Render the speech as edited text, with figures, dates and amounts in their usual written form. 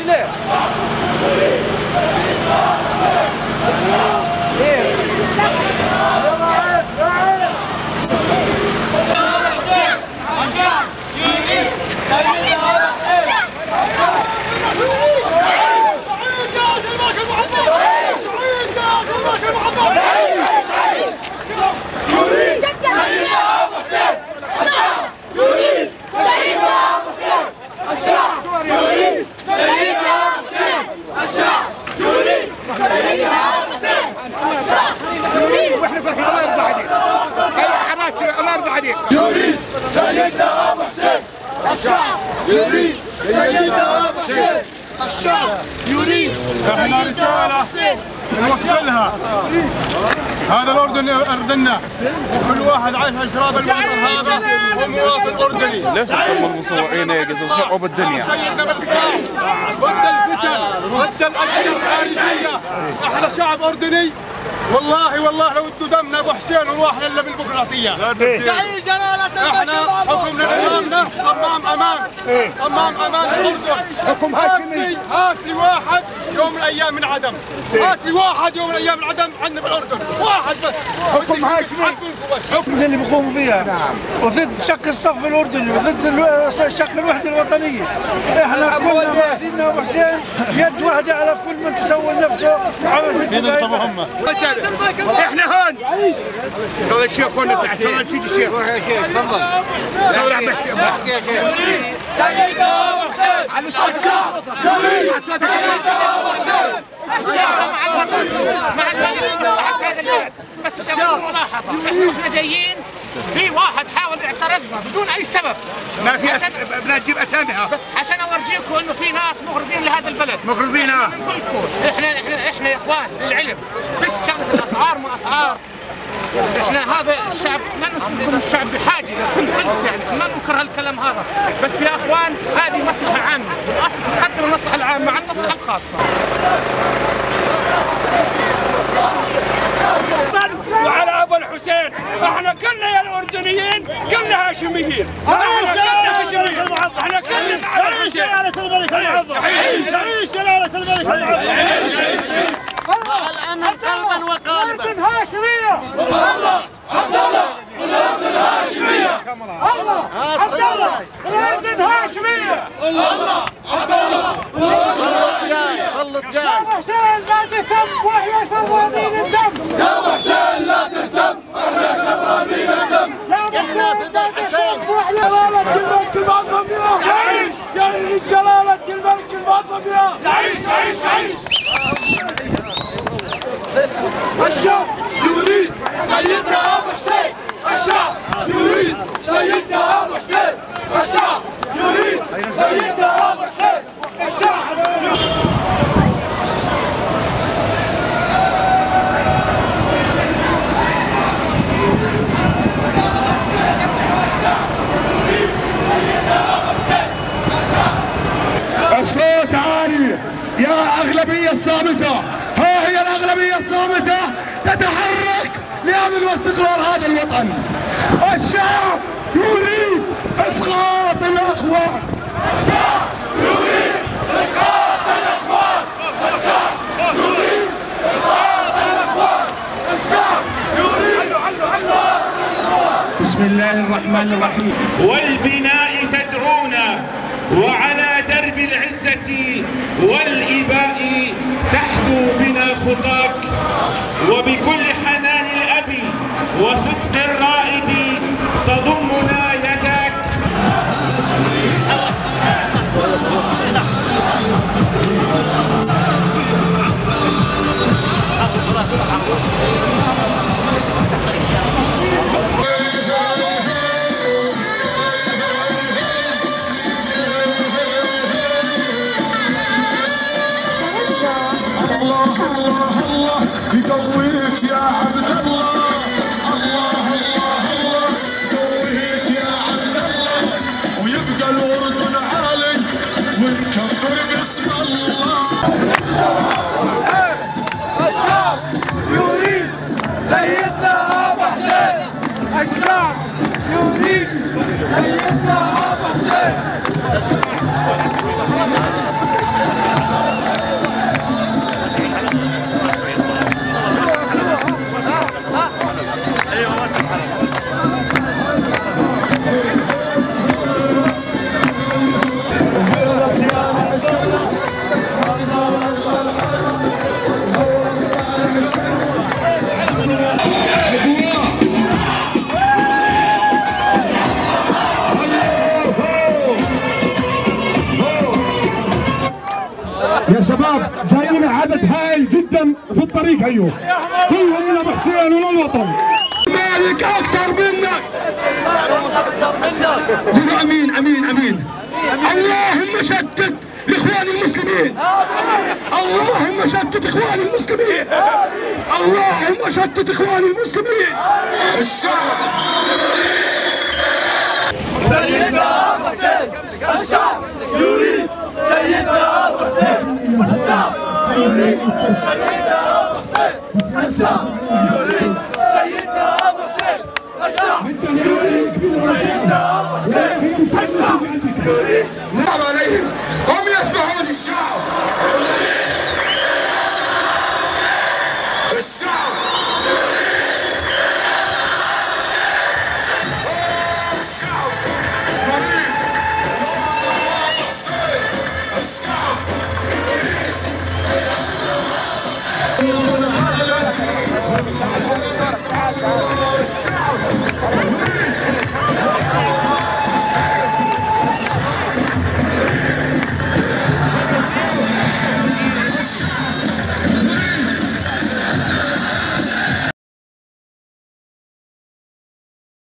ليه؟ واحنا فرحين الله يرضى عليك. الله يرضى عليك. يريد سيدنا ابو حسين الشعب يريد سيدنا ابو حسين الشعب يريد احنا رسالة نوصلها. هذا الأردن أردننا، وكل واحد عايش أشراب الوطن هذا ومواطن أردني. ليش انتم المسوقين يجز الخرب بالدنيا؟ سيدنا بالإسلام ضد الفتن ضد الأجهزة الخارجية. احنا شعب أردني والله لو ادوا دمنا ابو حسين ونروح الا بالديمقراطيه. تعيش جلاله احنا حكمنا نظامنا صمام امان الاردن. حكم هاشمي. هات لي واحد يوم من الايام من عدم، هات لي واحد يوم من الايام من عدم عندنا بالاردن، واحد بس. حكم هاشمي. حكم اللي بيقوموا فيها. نعم. وضد شق الصف الاردني وضد شق الوحده الوطنيه. احنا كلنا مع سيدنا ابو حسين يد واحده على كل من تسول نفسه وعمل في الدنيا. احنا هون. تفضل الشيخ هون تحت، تفضل سيدي الشيخ. يا شيخ تفضل يا شيخ. سيدنا ابو حسين الشعب يريد سيدنا ابو حسين الشعب مع سيدنا هذا البلد. بس ملاحظه احنا جايين في واحد حاول يعترضنا بدون اي سبب. ما في بدنا نجيب اساميها بس عشان اورجيكم انه في ناس مغرضين لهذا البلد. مغرضين. احنا يا اخوان للعلم مش شغله الاسعار مو اسعار. احنا هذا الشعب ما نكون الشعب بحاجه لكل فلس، يعني ما ننكر هالكلام هذا، بس يا اخوان هذه مصلحه عامه، بالاصل نقدم المصلحه العامه عن المصلحه الخاصه. وعلى ابو الحسين احنا كلنا يا الاردنيين كلنا هاشميين. احنا كلنا هاشميين. احنا كلنا على عيش جلاله الملك المعظم. عيش جلاله الملك المعظم. مع الامن قلبا وقالبا. الاردن هاشميه. الله عبد الله الاردن هاشميه. الله عبد الله الاردن هاشميه. الله عبد الله صلت جاي يا ابو حسين لا تهتم واحنا شرامين الدم. يا ابو حسين لا تهتم احنا شرامين الدم. قلنا فدى الحسين. جلالة الملك المعظم يعيش. يعيش جلالة الملك المعظم يعيش. عيش. الشعب يريد سيدنا ابو حسين. الشعب يريد سيدنا ابو حسين. الشعب يريد سيدنا ابو حسين. الشعب الصوت عالي يا أغلبية الصامتة. ها هي الأغلبية الصامتة تتحرك لأمن واستقرار هذا الوطن. الشعب يريد إسقاط الأخوان. الشعب يريد اسقاط الاخوان. الشعب يريد اسقاط الاخوان. الشعب يريد. بسم الله الرحمن الرحيم. والبناء تدعونا وعلى درب العزة والإباء تحدو بنا خطاك، وبكل حنان الأب وصدق الرائد تضمنا يداك. يقويك يا عبد الله. الله يقويك يا عبد الله. ويبقى الأردن عالي ونكبر باسم الله. الشعب يريد سيدنا ابو حسين. الشعب يريد سيدنا ابو حسين. يا شباب جايين عدد هائل جدا في الطريق، ايوه كلهم من ابو حسين وللوطن. مالك اكثر منك. قولوا امين امين امين. اللهم شتت الاخوان المسلمين. اللهم شتت اخوان المسلمين. اللهم شتت اخوان المسلمين. الشعب سيدنا ابو حسين، الشعب يريد سيدنا ابو حسين، الشعب يريد سيدنا ابو حسين، الشعب يريد سيدنا ابو حسين، الشعب يريد سيدنا ابو حسين، الشعب يريد. عليهم هم يسمعون الشعب. الشعب الشعب